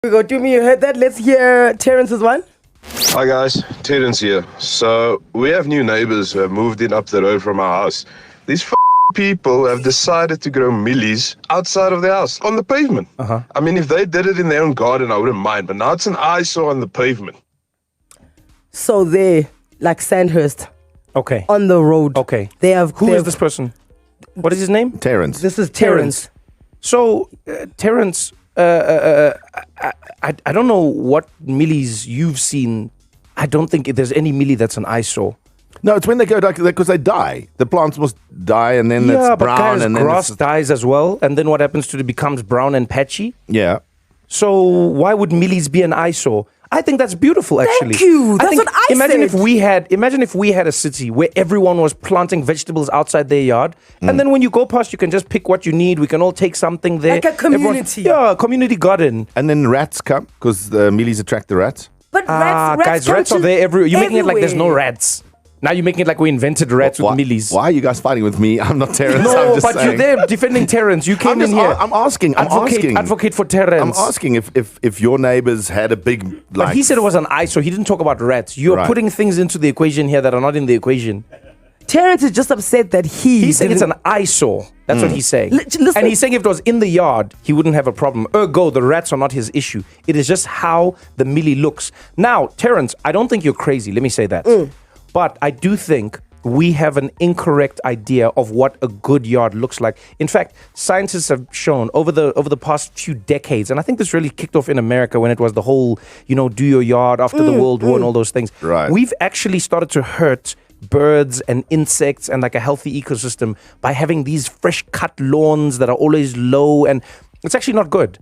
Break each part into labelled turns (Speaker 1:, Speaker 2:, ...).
Speaker 1: We go, Dumi, you heard that? Let's hear Terrence's one.
Speaker 2: Hi guys, Terrence here. So we have new neighbors who have moved in up the road from our house. These people have decided to grow millies outside of their house on the pavement. I mean, if they did it in their own garden, I wouldn't mind. But now it's an eyesore on the pavement.
Speaker 1: So they, like Sandhurst,
Speaker 3: Okay.
Speaker 1: on the road.
Speaker 3: Okay.
Speaker 1: They have.
Speaker 3: Who is this person? What is his name?
Speaker 4: Terrence.
Speaker 1: This is Terrence.
Speaker 3: So, Terrence, I don't know what millies you've seen. I don't think there's any millie that's an eyesore.
Speaker 4: No, it's when they go because they die. The plants must die, and then it's
Speaker 3: But
Speaker 4: brown,
Speaker 3: guys,
Speaker 4: and then
Speaker 3: grass dies as well, and then what happens to it becomes brown and patchy.
Speaker 4: Yeah.
Speaker 3: So why would millies be an eyesore? I think that's beautiful, actually.
Speaker 1: Thank you. That's what I
Speaker 3: imagine
Speaker 1: said.
Speaker 3: Imagine if we had a city where everyone was planting vegetables outside their yard, and then when you go past, you can just pick what you need. We can all take something there.
Speaker 1: Like a community.
Speaker 3: A community garden.
Speaker 4: And then rats come because the millies attract the rats.
Speaker 1: But rats
Speaker 3: Guys,
Speaker 1: come
Speaker 3: rats
Speaker 1: to
Speaker 3: are there everywhere. You're making it like there's no
Speaker 1: everywhere.
Speaker 3: rats. Now you're making it like we invented rats with millies.
Speaker 4: Why are you guys fighting with me? I'm not Terrence. I'm
Speaker 3: No,
Speaker 4: just
Speaker 3: but
Speaker 4: saying.
Speaker 3: you're there defending Terrence. You came in here.
Speaker 4: I'm asking.
Speaker 3: Advocate for Terrence.
Speaker 4: I'm asking if your neighbors had a big like.
Speaker 3: But he said it was an eyesore. He didn't talk about rats. You're
Speaker 4: Right.
Speaker 3: putting things into the equation here that are not in the equation.
Speaker 1: Terrence is just upset that
Speaker 3: He's saying it's an eyesore. That's what he's saying.
Speaker 1: Listen.
Speaker 3: And he's saying if it was in the yard, he wouldn't have a problem. Ergo, the rats are not his issue. It is just how the millie looks. Now, Terrence, I don't think you're crazy. Let me say that. But I do think we have an incorrect idea of what a good yard looks like. In fact, scientists have shown over the past few decades, and I think this really kicked off in America when it was the whole, do your yard after the World War and all those things.
Speaker 4: Right.
Speaker 3: We've actually started to hurt birds and insects and like a healthy ecosystem by having these fresh cut lawns that are always low, and it's actually not good.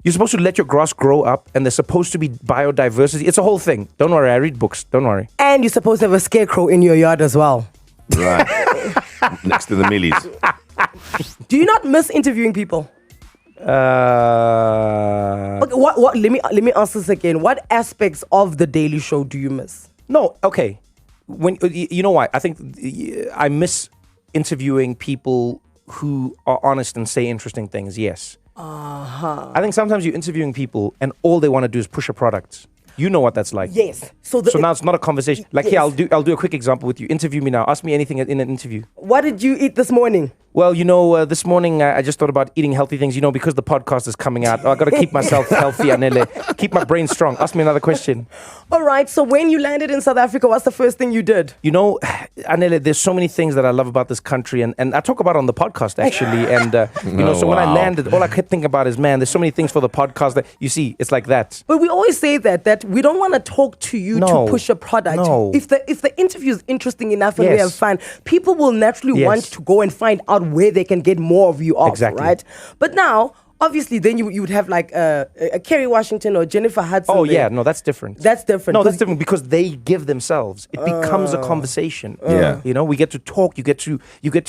Speaker 3: You're supposed to let your grass grow up, and there's supposed to be biodiversity. It's a whole thing. Don't worry, I read books. Don't worry.
Speaker 1: And you're supposed to have a scarecrow in your yard as well.
Speaker 4: Right. Next to the millies.
Speaker 1: Do you not miss interviewing people? Okay, what? Let me ask this again. What aspects of the Daily Show do you miss?
Speaker 3: No, okay. When you know why? I think I miss interviewing people who are honest and say interesting things. Yes. I think sometimes you're interviewing people and all they want to do is push a product. You know what that's like.
Speaker 1: Yes. So
Speaker 3: now it's not a conversation. Like here, I'll do a quick example with you. Interview me now. Ask me anything in an interview.
Speaker 1: What did you eat this morning?
Speaker 3: Well, this morning I just thought about eating healthy things. Because the podcast is coming out. I got to keep myself healthy, Anele. Keep my brain strong. Ask me another question.
Speaker 1: All right. So when you landed in South Africa, what's the first thing you did?
Speaker 3: Anele, there's so many things that I love about this country, and I talk about it on the podcast actually. And so when I landed, all I could think about is, man, there's so many things for the podcast that you see. It's like that.
Speaker 1: But we always say that we don't want to talk to you to push a product.
Speaker 3: No.
Speaker 1: If the interview is interesting enough and we
Speaker 3: Yes.
Speaker 1: have fun, people will naturally
Speaker 3: Yes.
Speaker 1: want to go and find out where they can get more of you off,
Speaker 3: Exactly.
Speaker 1: right? But now, obviously, then you would have like a Kerry Washington or Jennifer Hudson.
Speaker 3: Oh
Speaker 1: there.
Speaker 3: yeah, no, that's different.
Speaker 1: That's different.
Speaker 3: No, that's different because they give themselves. It becomes a conversation.
Speaker 4: Yeah.
Speaker 3: We get to talk. You get to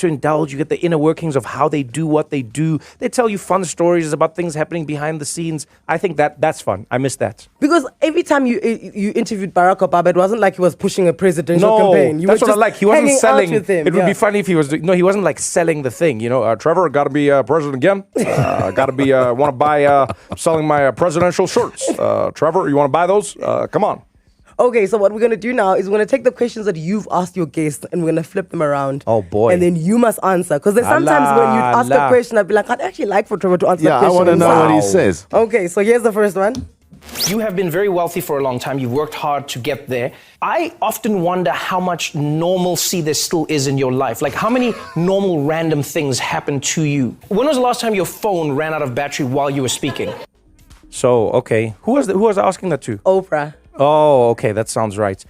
Speaker 3: indulge. You get the inner workings of how they do what they do. They tell you fun stories about things happening behind the scenes. I think that's fun. I miss that.
Speaker 1: Because every time you interviewed Barack Obama, it wasn't like he was pushing a presidential campaign. You
Speaker 3: that's
Speaker 1: were
Speaker 3: what I
Speaker 1: just
Speaker 3: like. He wasn't
Speaker 1: hanging out
Speaker 3: selling.
Speaker 1: with him.
Speaker 3: It would be funny if he was. No, he wasn't like selling the thing. Trevor, got to be president again. Got to be. Want to buy selling my presidential shirts. Trevor, you want to buy those? Come on.
Speaker 1: Okay, so what we're going to do now is we're going to take the questions that you've asked your guests and we're going to flip them around.
Speaker 3: Oh, boy.
Speaker 1: And then you must answer. Because there's sometimes when you ask a question, I'd be like, I'd actually like for Trevor to answer
Speaker 4: Yeah,
Speaker 1: that
Speaker 4: I
Speaker 1: question.
Speaker 4: want to know what he
Speaker 3: Wow.
Speaker 4: says.
Speaker 1: Okay, so here's the first one.
Speaker 5: You have been very wealthy for a long time. You've worked hard to get there. I often wonder how much normalcy there still is in your life. Like how many normal random things happen to you? When was the last time your phone ran out of battery while you were speaking?
Speaker 3: So okay, who was asking that to?
Speaker 1: Oprah.
Speaker 3: Oh, okay, that sounds right.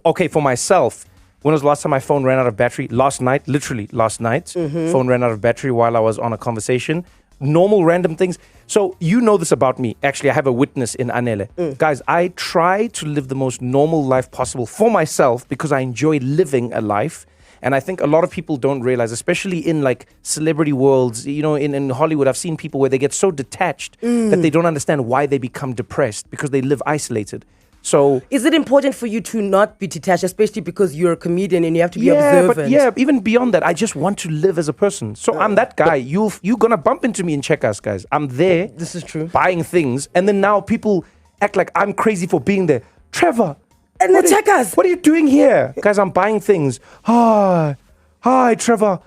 Speaker 3: Okay, for myself, when was the last time my phone ran out of battery? Last night, literally last night. Phone ran out of battery while I was on a conversation. Normal random things. So you know this about me. Actually, I have a witness in Anele. Guys, I try to live the most normal life possible for myself because I enjoy living a life. And I think a lot of people don't realize, especially in like celebrity worlds, in Hollywood, I've seen people where they get so detached that they don't understand why they become depressed because they live isolated. So
Speaker 1: Is it important for you to not be detached, especially because you're a comedian and you have to be observant?
Speaker 3: But even beyond that, I just want to live as a person. So I'm that guy. You're gonna bump into me in Checkers, guys. I'm there.
Speaker 1: This is true.
Speaker 3: Buying things, and then now people act like I'm crazy for being there. Trevor,
Speaker 1: And the Checkers.
Speaker 3: what are you doing here, guys? I'm buying things. Hi, Trevor.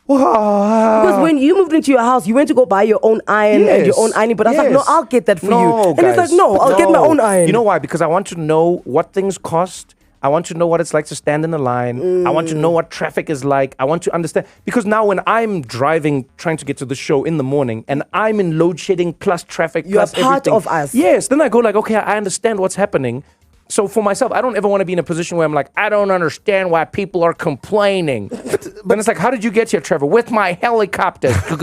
Speaker 1: Because when you moved into your house, you went to go buy your own iron and your own ironing. But I was like, no, I'll get that for you. And
Speaker 3: guys,
Speaker 1: it's like, no, I'll get my own iron.
Speaker 3: You know why? Because I want to know what things cost. I want to know what it's like to stand in the line. I want to know what traffic is like. I want to understand. Because now when I'm driving, trying to get to the show in the morning, and I'm in load shedding plus traffic
Speaker 1: You are
Speaker 3: plus
Speaker 1: part
Speaker 3: everything,
Speaker 1: of us.
Speaker 3: Yes. Then I go like, okay, I understand what's happening. So for myself, I don't ever want to be in a position where I'm like, I don't understand why people are complaining. But it's like, how did you get here, Trevor? With my helicopter.
Speaker 4: But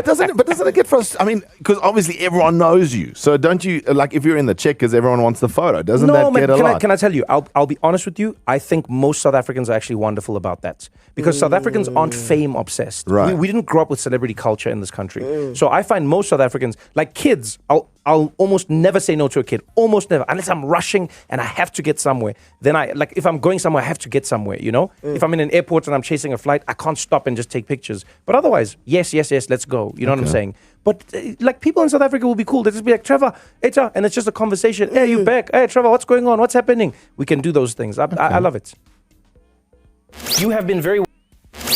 Speaker 4: doesn't it get frustrating? I mean, because obviously everyone knows you. So don't you, like if you're in the Checkers, everyone wants the photo. Doesn't that get a lot?
Speaker 3: Can I tell you, I'll be honest with you, I think most South Africans are actually wonderful about that. Because South Africans aren't fame obsessed.
Speaker 4: Right.
Speaker 3: We didn't grow up with celebrity culture in this country. So I find most South Africans, like kids, I'll almost never say no to a kid. Almost never. Unless I'm rushing and I have to get somewhere. Then if I'm going somewhere, I have to get somewhere, you know? If I'm in an airport and I'm chasing a flight, I can't stop and just take pictures. But otherwise, yes, let's go. You know what I'm saying? But like people in South Africa will be cool. They just be like, Trevor, Eta, and it's just a conversation. Hey, you back? Hey, Trevor, what's going on? What's happening? We can do those things. I love it.
Speaker 5: You have been very...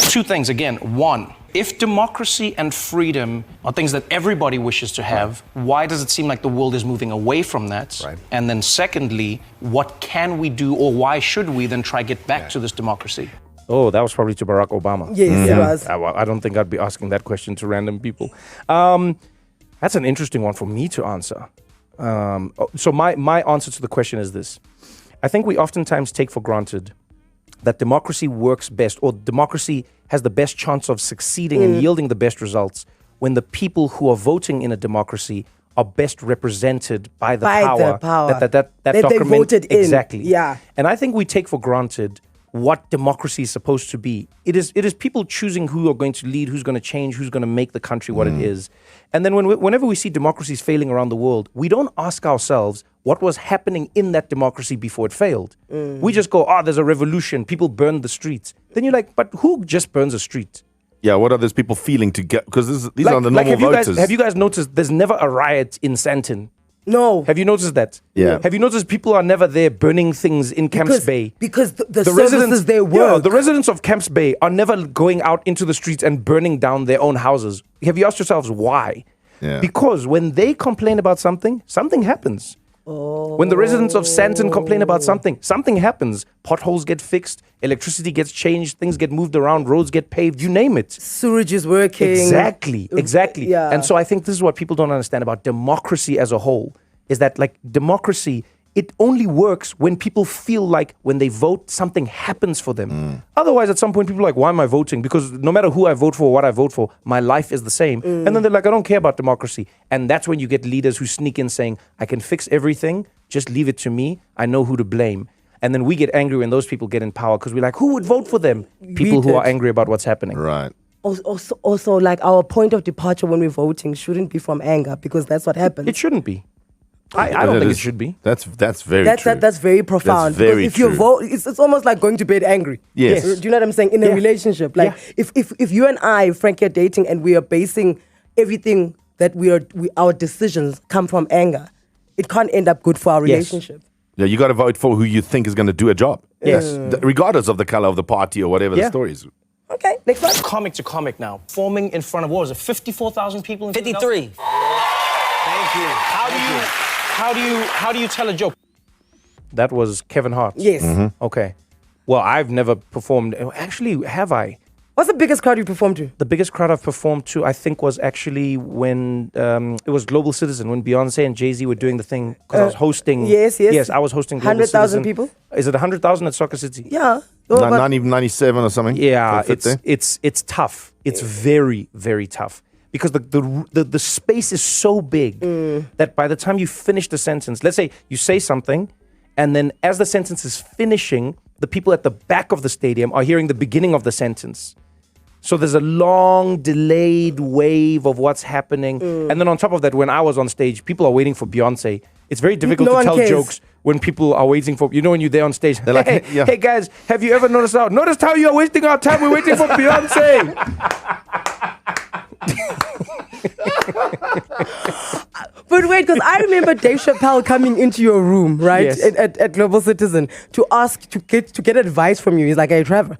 Speaker 5: Two things again. One, if democracy and freedom are things that everybody wishes to have, why does it seem like the world is moving away from that?
Speaker 4: Right.
Speaker 5: And then secondly, what can we do, or why should we then try get back to this democracy?
Speaker 3: Oh, that was probably to Barack Obama.
Speaker 1: Yes, it was.
Speaker 3: I don't think I'd be asking that question to random people. That's an interesting one for me to answer. So my answer to the question is this. I think we oftentimes take for granted that democracy works best, or democracy has the best chance of succeeding and yielding the best results when the people who are voting in a democracy are best represented by the power that
Speaker 1: they
Speaker 3: document
Speaker 1: voted in.
Speaker 3: Exactly.
Speaker 1: Yeah.
Speaker 3: And I think we take for granted what democracy is supposed to be. It is people choosing who are going to lead, who's going to change, who's going to make the country what it is. And then whenever we see democracies failing around the world, we don't ask ourselves what was happening in that democracy before it failed. We just go, there's a revolution, people burned the streets. Then you're like, but who just burns a street?
Speaker 4: Yeah, what are those people feeling to get? Because these are the normal voters.
Speaker 3: Have you guys noticed there's never a riot in Sandton?
Speaker 1: No.
Speaker 3: Have you noticed that?
Speaker 4: Yeah.
Speaker 3: Have you noticed people are never there burning things in Camps Bay?
Speaker 1: Because the services they work.
Speaker 3: Yeah, the residents of Camps Bay are never going out into the streets and burning down their own houses. Have you asked yourselves why?
Speaker 4: Yeah.
Speaker 3: Because when they complain about something, something happens. When the residents of Sandton complain about something, something happens. Potholes get fixed, electricity gets changed, things get moved around, roads get paved, you name it.
Speaker 1: Sewerage is working.
Speaker 3: Exactly.
Speaker 1: Yeah.
Speaker 3: And so I think this is what people don't understand about democracy as a whole, is that like democracy, it only works when people feel like when they vote, something happens for them. Otherwise, at some point, people are like, why am I voting? Because no matter who I vote for, what I vote for, my life is the same. And then they're like, I don't care about democracy. And that's when you get leaders who sneak in saying, I can fix everything, just leave it to me. I know who to blame. And then we get angry when those people get in power because we're like, who would vote for them? People who are angry about what's happening.
Speaker 4: Right.
Speaker 1: Also, like our point of departure when we're voting shouldn't be from anger, because that's what happens.
Speaker 3: It shouldn't be. I don't think it should be.
Speaker 4: That's very true.
Speaker 1: That's very profound.
Speaker 4: That's very
Speaker 1: if you
Speaker 4: true.
Speaker 1: vote, it's almost like going to bed angry.
Speaker 4: Yes.
Speaker 1: Do you know what I'm saying? In a relationship, like if you and I, Frankie, are dating and we are basing everything that our decisions come from anger, it can't end up good for our relationship.
Speaker 4: Yeah, you got to vote for who you think is going to do a job.
Speaker 3: Yes.
Speaker 4: Regardless of the color of the party or whatever the story is.
Speaker 1: Okay, next one.
Speaker 5: Comic to comic now, forming in front of, what was it, 54,000 people? In
Speaker 6: 53.
Speaker 5: Thank you. How do you tell a joke?
Speaker 3: That was Kevin Hart.
Speaker 1: Yes.
Speaker 3: Okay. Well, I've never performed. Actually, have I?
Speaker 1: What's the biggest crowd you performed to?
Speaker 3: The biggest crowd I've performed to, I think, was actually when it was Global Citizen, when Beyonce and Jay-Z were doing the thing, because I was hosting.
Speaker 1: Yes.
Speaker 3: Yes, I was hosting Global
Speaker 1: 100,000
Speaker 3: Citizen.
Speaker 1: people?
Speaker 3: Is it 100,000 at Soccer City?
Speaker 1: Yeah.
Speaker 4: 97 or something?
Speaker 3: Yeah,
Speaker 4: Fit there?
Speaker 3: it's tough. It's very, very tough. Because the space is so big that by the time you finish the sentence, let's say you say something, and then as the sentence is finishing, the people at the back of the stadium are hearing the beginning of the sentence. So there's a long delayed wave of what's happening. And then on top of that, when I was on stage, people are waiting for Beyonce. It's very difficult
Speaker 1: No
Speaker 3: to
Speaker 1: one
Speaker 3: tell
Speaker 1: cares.
Speaker 3: jokes when people are waiting for, when you're there on stage. They're
Speaker 4: like,
Speaker 3: hey,
Speaker 4: yeah.
Speaker 3: hey guys, have you ever noticed how you are wasting our time? We're waiting for Beyonce.
Speaker 1: But wait, because I remember Dave Chappelle coming into your room, right,
Speaker 3: Yes.
Speaker 1: at Global Citizen to ask to get advice from you. He's like, "Hey, Trevor,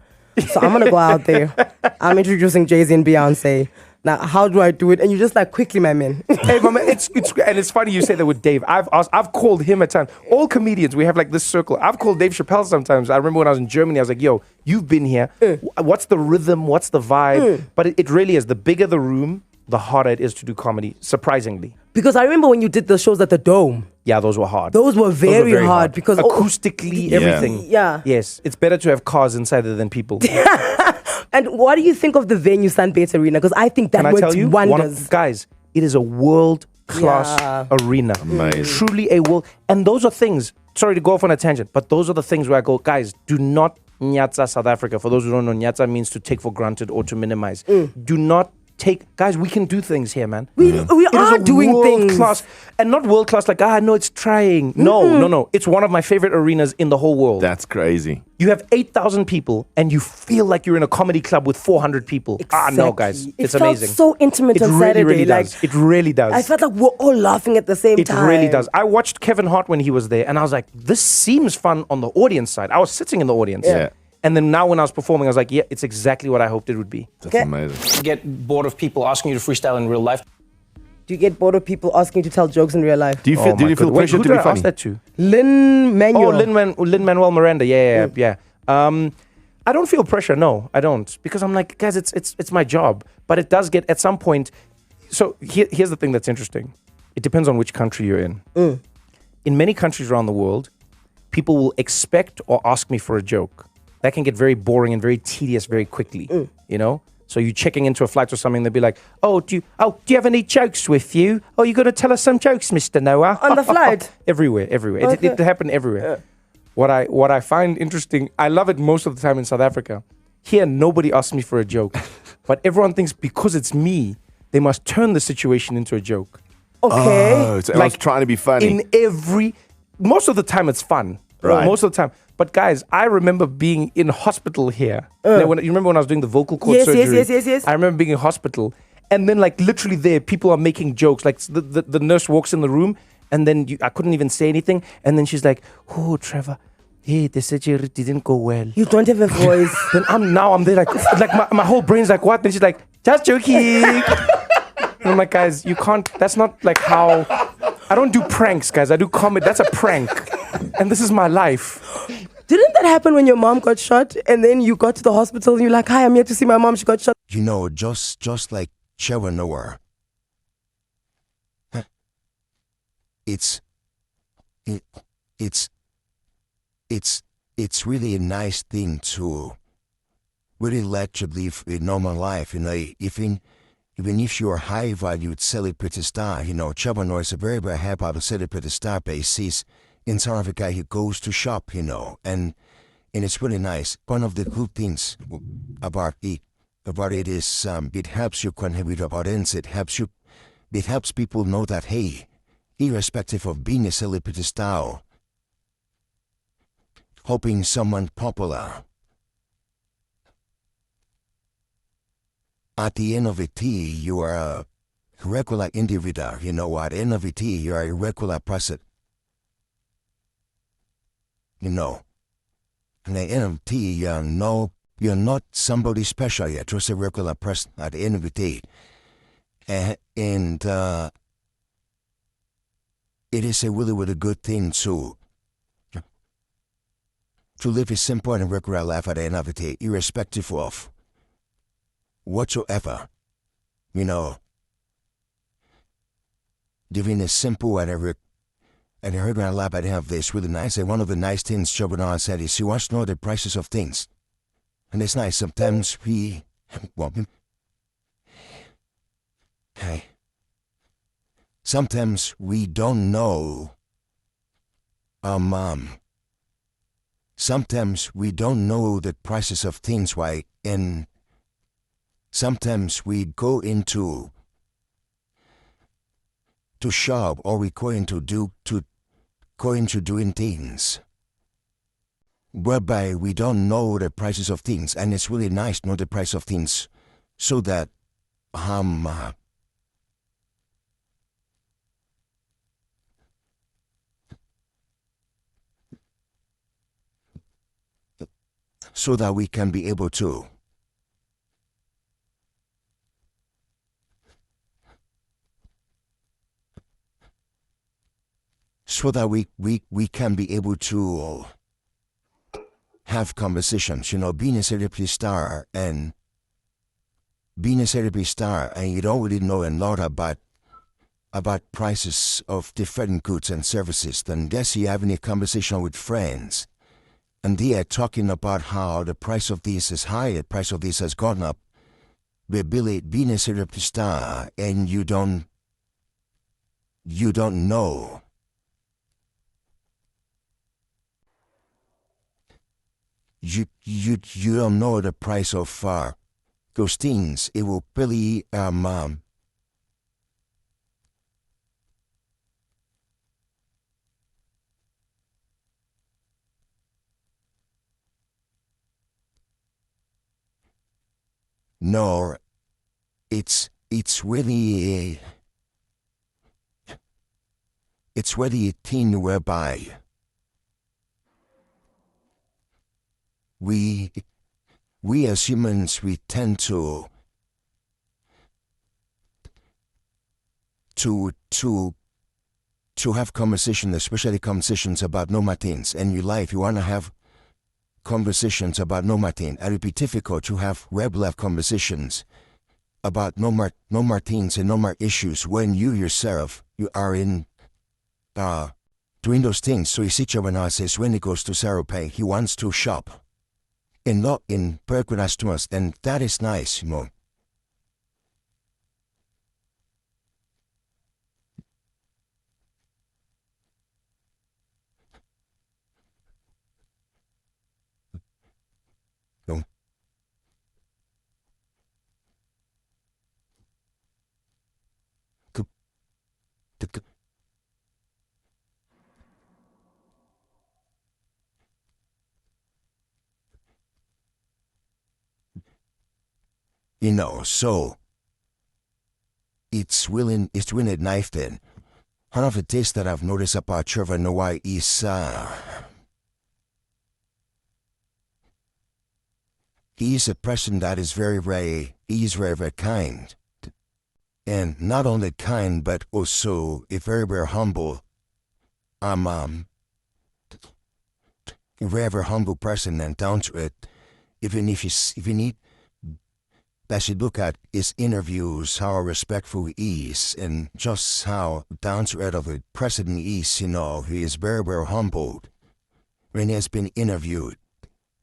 Speaker 1: so I'm gonna go out there. I'm introducing Jay-Z and Beyonce. Now, how do I do it?" And you just like, "Quickly, my man."
Speaker 3: Hey, mama, it's funny you say that with Dave. I've called him at times. All comedians, we have like this circle. I've called Dave Chappelle sometimes. I remember when I was in Germany, I was like, "Yo, you've been here. What's the rhythm? What's the vibe?" But it really is. The bigger the room, the harder it is to do comedy. Surprisingly,
Speaker 1: Because I remember when you did the shows at the Dome.
Speaker 3: yeah, those were hard.
Speaker 1: Those were very hard because
Speaker 3: acoustically, everything.
Speaker 1: Yeah.
Speaker 3: Yes, it's better to have cars inside there than people.
Speaker 1: And what do you think of the venue Msnbc Arena? Because I think that
Speaker 3: Can I
Speaker 1: works
Speaker 3: tell you,
Speaker 1: wonders.
Speaker 3: guys? It is a world-class
Speaker 1: Yeah.
Speaker 3: arena.
Speaker 4: Amazing.
Speaker 3: Truly a world. And those are things. Sorry to go off on a tangent, but those are the things where I go, guys, do not nyatsa South Africa. For those who don't know, nyatsa means to take for granted or to minimize. Do not guys, we can do things here, man.
Speaker 1: we
Speaker 3: It
Speaker 1: are
Speaker 3: is a
Speaker 1: doing things.
Speaker 3: world-class, and not world-class like, no, it's trying. No. It's one of my favorite arenas in the whole world.
Speaker 4: That's crazy.
Speaker 3: You have 8,000 people, and you feel like you're in a comedy club with 400 people. No, guys,
Speaker 1: Exactly.
Speaker 3: it's
Speaker 1: it felt
Speaker 3: amazing.
Speaker 1: so intimate
Speaker 3: It
Speaker 1: on
Speaker 3: really,
Speaker 1: Saturday.
Speaker 3: really
Speaker 1: like,
Speaker 3: does. It really does.
Speaker 1: I felt like we're all laughing at the same
Speaker 3: It
Speaker 1: time.
Speaker 3: really does. I watched Kevin Hart when he was there, and I was like, this seems fun on the audience side. I was sitting in the audience.
Speaker 4: Yeah.
Speaker 3: And then now when I was performing, I was like, yeah, it's exactly what I hoped it would be.
Speaker 4: That's
Speaker 1: Okay.
Speaker 4: amazing.
Speaker 5: Get bored of people asking you to freestyle in real life.
Speaker 1: Do you get bored of people asking you to tell jokes in real life?
Speaker 4: Do you feel?
Speaker 3: Oh
Speaker 4: do
Speaker 3: my
Speaker 4: you feel
Speaker 3: God. Wait,
Speaker 4: pressure
Speaker 3: who
Speaker 4: to
Speaker 3: did
Speaker 4: be
Speaker 3: I
Speaker 4: funny?
Speaker 3: ask that to?
Speaker 1: Lin Manuel.
Speaker 3: Oh, Lin-Manuel Miranda. Yeah. I don't feel pressure. No, I don't. Because I'm like, guys, it's my job. But it does get at some point. So here's the thing that's interesting. It depends on which country you're in. In many countries around the world, people will expect or ask me for a joke. That can get very boring and very tedious very quickly. You know? So you're checking into a flight or something, they'll be like, do you have any jokes with you? Oh, you're going to tell us some jokes, Mr. Noah?
Speaker 1: On the flight?
Speaker 3: Everywhere.
Speaker 1: Okay.
Speaker 3: It happened everywhere. What I find interesting, I love it most of the time in South Africa. Here, nobody asks me for a joke. But everyone thinks because it's me, they must turn the situation into a joke.
Speaker 1: Okay.
Speaker 4: Oh, so everyone's trying to be funny.
Speaker 3: Most of the time it's fun.
Speaker 4: Right.
Speaker 3: Most of the time. But guys, I remember being in hospital here. You remember when I was doing the vocal cord surgery?
Speaker 1: Yes.
Speaker 3: I remember being in hospital. And then like literally there, people are making jokes. Like the nurse walks in the room and then I couldn't even say anything. And then she's like, oh, Trevor, hey, the surgery didn't go well.
Speaker 1: You don't have a voice.
Speaker 3: Then I'm there like my whole brain's like, what? Then she's like, just joking. And I'm like, guys, you can't, that's not like how, I don't do pranks, guys. I do comedy. That's a prank. And this is my life.
Speaker 1: Didn't that happen when your mom got shot and then you got to the hospital and you're like, hi, I'm here to see my mom. She got shot.
Speaker 6: You know, just like Trevor Noah. It's really a nice thing to really let you live a normal life. You know, even if you're a high valued celebrity star, you know, Trevor Noah is a very, very high valued celebrity star basis. In South Africa, he goes to shop, you know, and it's really nice. One of the good things about it is it helps you connect with your audience. It helps people know that, hey, irrespective of being a celebrity star, hoping someone popular, at the end of the day, you are a regular individual. You know, at the end of the day, you are a regular person. You know, and at the end of the day, you're not somebody special. You're just a regular person at the end of the day. And it is a really, really good thing to live a simple and regular life at the end of the day, irrespective of whatsoever. You know, living a simple and a regular life at the end of the day is really nice. And one of the nice things Trevor Noah said is he wants to know the prices of things. And it's nice. Sometimes sometimes we don't know our mom. Sometimes we don't know the prices of things, right? And sometimes we go into to shop or we go into going to doing things whereby we don't know the prices of things, and it's really nice to know the price of things so that so that we can be able to we can be able to have conversations, being a celebrity star and you don't really know a lot about prices of different goods and services. Then guess you having a conversation with friends and they are talking about how the price of this is high, the price of this has gone up. But Billy, being a celebrity star and you don't know you don't know the price of those things. It will really no, it's really a thing whereby we as humans, we tend to have conversations, especially conversations about normal things. In your life, you want to have conversations about normal things. It will be difficult to have regular conversations about normal things and normal issues when you yourself, you are in doing those things. So you see Trevor says when he goes to Sarupai, he wants to shop and not in Berkeley customers, and that is nice, No. So it's really a knife then. One of the things that I've noticed about Trevor Noah is he is a person that is very, very kind. And not only kind, but also a very, very humble, a very, very humble person and down to it. Even if you need, that you look at his interviews, how respectful he is, and just how down to earth of a president he is, he is very, very humbled. When he has been interviewed,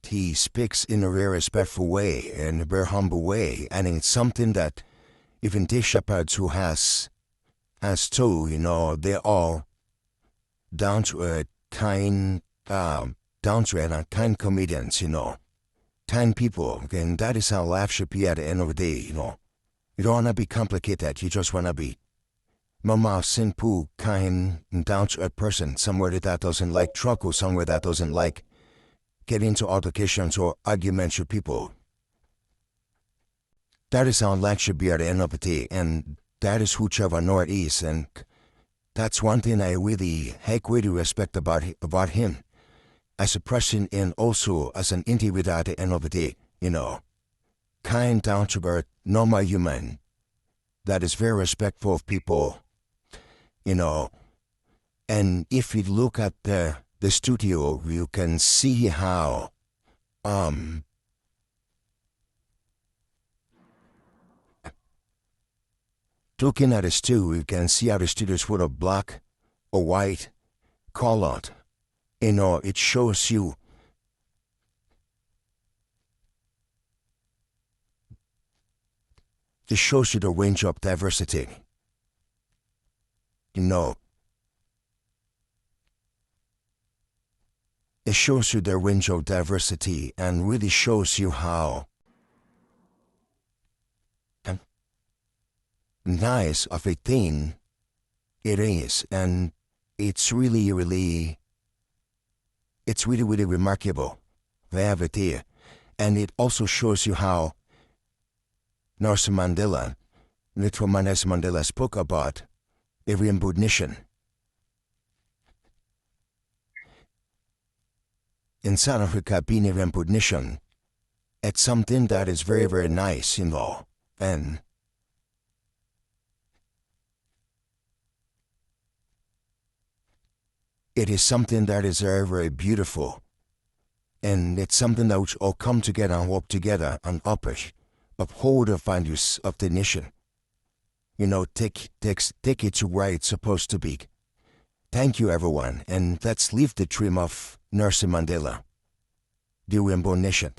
Speaker 6: he speaks in a very respectful way and a very humble way, and it's something that even these shepherds who has told, they're all down to earth, kind, down to earth and kind comedians, kind people, and that is how life should be at the end of the day, You don't want to be complicated, you just want to be normal, simple, kind, and down to earth person, somewhere that doesn't like trouble, somewhere that doesn't like get into altercations or arguments with people. That is how life should be at the end of the day, and that is who Trevor Noah is, and that's one thing I really respect about him as a person and also as an individual at the end of the day, kind, down to earth, normal human that is very respectful of people, and if you look at the studio, you can see how looking at the studio, you can see how the studio is full of black or white colored. It shows you the range of diversity. It shows you the range of diversity and really shows you how nice of a thing it is. And it's really remarkable to have it here. And it also shows you how Nelson Mandela, Nelson Mandela spoke about a recognition. In South Africa, being a recognition, it's something that is very, very nice, you know, and it is something that is very, very beautiful. And it's something that which all come together and work together and uphold the values of the nation. You know, take it to where it's supposed to be. Thank you, everyone, and let's live the dream of Nelson Mandela, the Rainbow Nation.